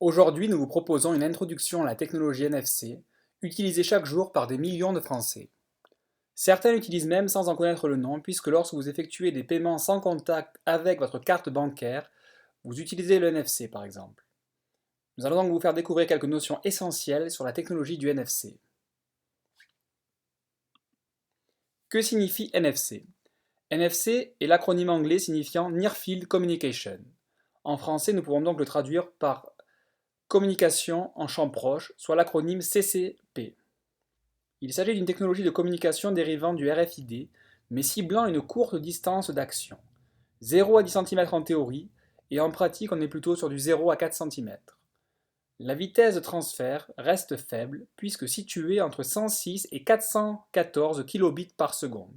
Aujourd'hui, nous vous proposons une introduction à la technologie NFC, utilisée chaque jour par des millions de Français. Certains l'utilisent même sans en connaître le nom, puisque lorsque vous effectuez des paiements sans contact avec votre carte bancaire, vous utilisez le NFC par exemple. Nous allons donc vous faire découvrir quelques notions essentielles sur la technologie du NFC. Que signifie NFC? NFC est l'acronyme anglais signifiant Near Field Communication. En français, nous pouvons donc le traduire par communication en champ proche, soit l'acronyme CCP. Il s'agit d'une technologie de communication dérivant du RFID, mais ciblant une courte distance d'action, 0 à 10 cm en théorie, et en pratique on est plutôt sur du 0 à 4 cm. La vitesse de transfert reste faible puisque située entre 106 et 414 kilobits par seconde.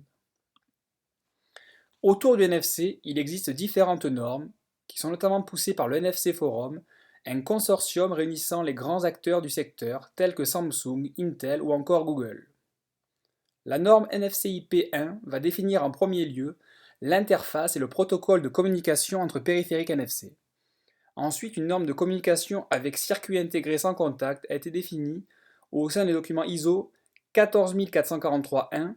Autour du NFC, il existe différentes normes qui sont notamment poussées par le NFC Forum, un consortium réunissant les grands acteurs du secteur tels que Samsung, Intel ou encore Google. La norme NFC-IP1 va définir en premier lieu l'interface et le protocole de communication entre périphériques NFC. Ensuite, une norme de communication avec circuit intégré sans contact a été définie au sein des documents ISO 14443-1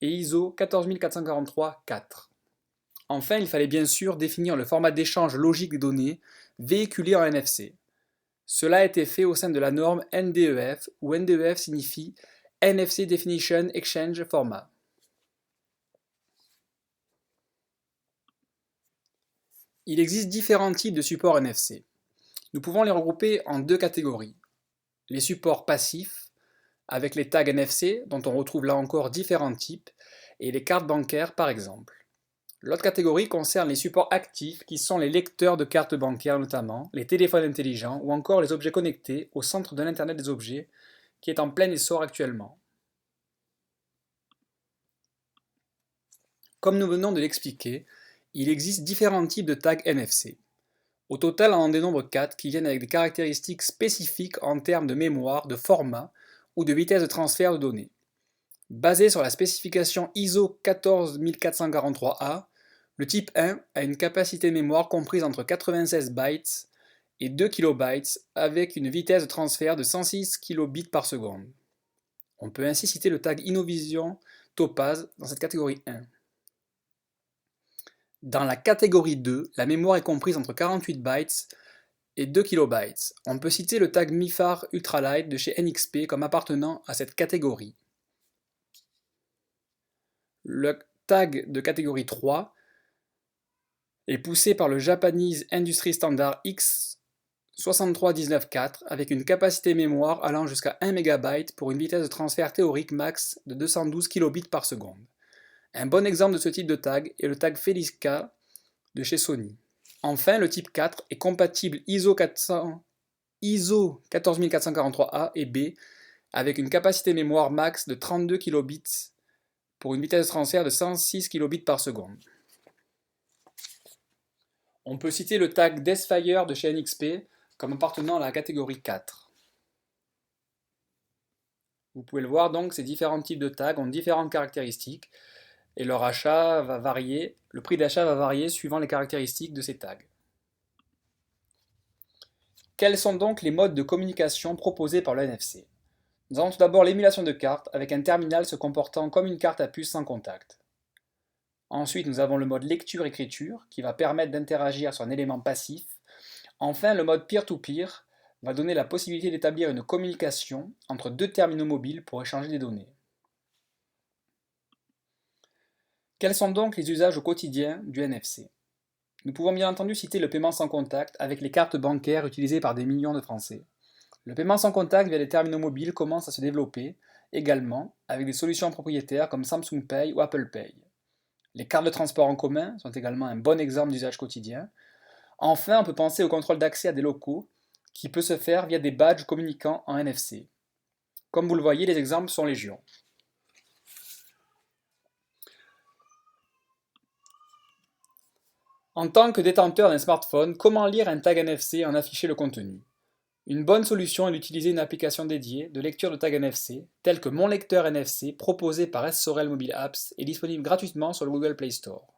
et ISO 14443-4. Enfin, il fallait bien sûr définir le format d'échange logique des données véhiculées en NFC. Cela a été fait au sein de la norme NDEF, où NDEF signifie NFC Definition Exchange Format. Il existe différents types de supports NFC. Nous pouvons les regrouper en deux catégories. Les supports passifs, avec les tags NFC, dont on retrouve là encore différents types, et les cartes bancaires par exemple. L'autre catégorie concerne les supports actifs, qui sont les lecteurs de cartes bancaires notamment, les téléphones intelligents ou encore les objets connectés au centre de l'Internet des objets, qui est en plein essor actuellement. Comme nous venons de l'expliquer, il existe différents types de tags NFC. Au total, on en dénombre 4 qui viennent avec des caractéristiques spécifiques en termes de mémoire, de format ou de vitesse de transfert de données. Basé sur la spécification ISO 14443A, le type 1 a une capacité mémoire comprise entre 96 bytes et 2 kilobytes avec une vitesse de transfert de 106 kilobits par seconde. On peut ainsi citer le tag Innovision Topaz dans cette catégorie 1. Dans la catégorie 2, la mémoire est comprise entre 48 bytes et 2 kilobytes. On peut citer le tag MIFAR Ultralight de chez NXP comme appartenant à cette catégorie. Le tag de catégorie 3 est poussé par le Japanese Industry Standard X63194 avec une capacité mémoire allant jusqu'à 1 MB pour une vitesse de transfert théorique max de 212 kilobits par seconde. Un bon exemple de ce type de tag est le tag Felica de chez Sony. Enfin, le type 4 est compatible ISO 14443A et B avec une capacité mémoire max de 32 kilobits pour une vitesse de transfert de 106 kilobits par seconde. On peut citer le tag Deathfire de chez NXP comme appartenant à la catégorie 4. Vous pouvez le voir donc, ces différents types de tags ont différentes caractéristiques et leur achat va varier, le prix d'achat va varier suivant les caractéristiques de ces tags. Quels sont donc les modes de communication proposés par le NFC? Nous avons tout d'abord l'émulation de carte avec un terminal se comportant comme une carte à puce sans contact. Ensuite, nous avons le mode lecture-écriture qui va permettre d'interagir sur un élément passif. Enfin, le mode peer-to-peer va donner la possibilité d'établir une communication entre deux terminaux mobiles pour échanger des données. Quels sont donc les usages au quotidien du NFC? Nous pouvons bien entendu citer le paiement sans contact avec les cartes bancaires utilisées par des millions de Français. Le paiement sans contact via les terminaux mobiles commence à se développer également avec des solutions propriétaires comme Samsung Pay ou Apple Pay. Les cartes de transport en commun sont également un bon exemple d'usage quotidien. Enfin, on peut penser au contrôle d'accès à des locaux qui peut se faire via des badges communiquant en NFC. Comme vous le voyez, les exemples sont légion. En tant que détenteur d'un smartphone, comment lire un tag NFC et en afficher le contenu? Une bonne solution est d'utiliser une application dédiée de lecture de tag NFC, telle que Mon Lecteur NFC, proposée par S-Sorel Mobile Apps et disponible gratuitement sur le Google Play Store.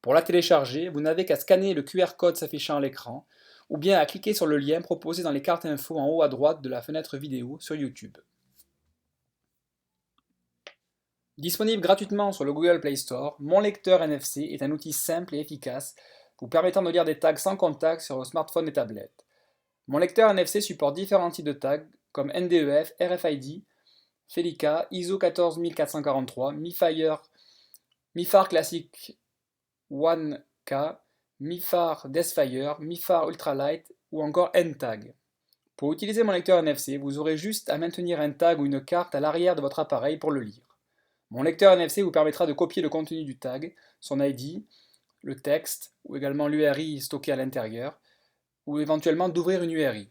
Pour la télécharger, vous n'avez qu'à scanner le QR code s'affichant à l'écran ou bien à cliquer sur le lien proposé dans les cartes info en haut à droite de la fenêtre vidéo sur YouTube. Disponible gratuitement sur le Google Play Store, Mon lecteur NFC est un outil simple et efficace vous permettant de lire des tags sans contact sur vos smartphones et tablettes. Mon lecteur NFC supporte différents types de tags comme NDEF, RFID, Felica, ISO 14443, MiFAR Classic 1K, MiFAR Deathfire, MiFAR Ultralight ou encore NTag. Pour utiliser mon lecteur NFC, vous aurez juste à maintenir un tag ou une carte à l'arrière de votre appareil pour le lire. Mon lecteur NFC vous permettra de copier le contenu du tag, son ID, le texte ou également l'URI stocké à l'intérieur, ou éventuellement d'ouvrir une URI.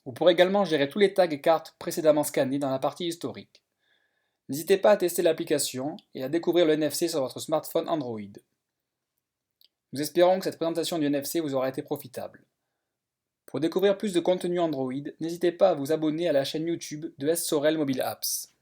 Vous pourrez également gérer tous les tags et cartes précédemment scannés dans la partie historique. N'hésitez pas à tester l'application et à découvrir le NFC sur votre smartphone Android. Nous espérons que cette présentation du NFC vous aura été profitable. Pour découvrir plus de contenu Android, n'hésitez pas à vous abonner à la chaîne YouTube de S Sorel Mobile Apps.